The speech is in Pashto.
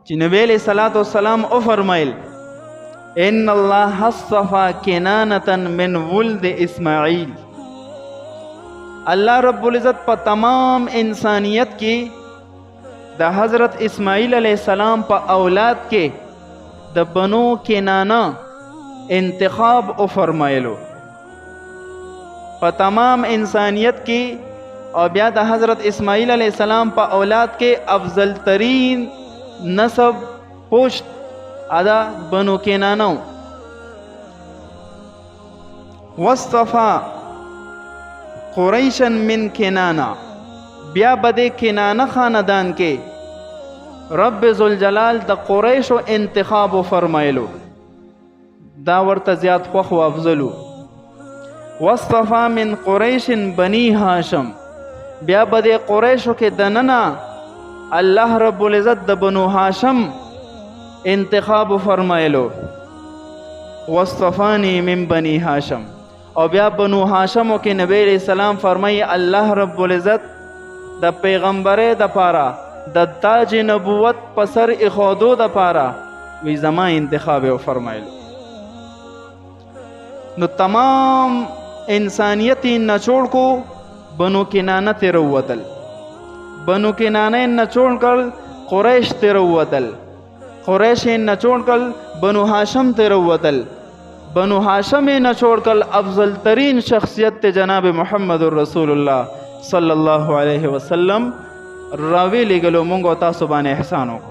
چې نبی علیہ الصلوۃ والسلام او فرمایل ان الله اصطفى کنانة من ولد اسماعیل، الله رب العزت په تمام انسانیت کې د حضرت اسماعیل علیہ السلام په اولاد کې د بنو کنانه انتخاب او فرمایلو. په تمام انسانیت کې او بیا د حضرت اسماعیل علیہ السلام په اولاد کې افضل ترین نسب پشت ادا بنو کنانه. واصطفى قریشا من کنانه، بیا بده کنانه خاندان کې رب ذوالجلال د قریشو انتخاب فرمایلو، دا ورته زیات خوښ و افضلو. واصطفى من قریش بنی هاشم، بیا بده قریشو کې دننه الله رب العزت د بنو هاشم انتخاب فرمایلو. واصطفانی من بنی هاشم، او بیا بنو هاشمو کې نبی علیہ السلام فرمایي الله رب العزت د پیغمبره د پاره د تاج نبوت په سر اخودو د پاره وی زما انتخاب فرمایلو. نو تمام انسانیت نچوڑ کو بنو کنانه ته وروتل، بنو کنانه نچوڑ کل قریش ته وروتل، قریش نچوڑ کل بنو هاشم ته وروتل، بنو هاشم نچوڑ کل افضل ترین شخصیت ته جناب محمد رسول الله صلی الله علیه وسلم راوی لګلو. مونږ تاسو باندې احسان وکړو.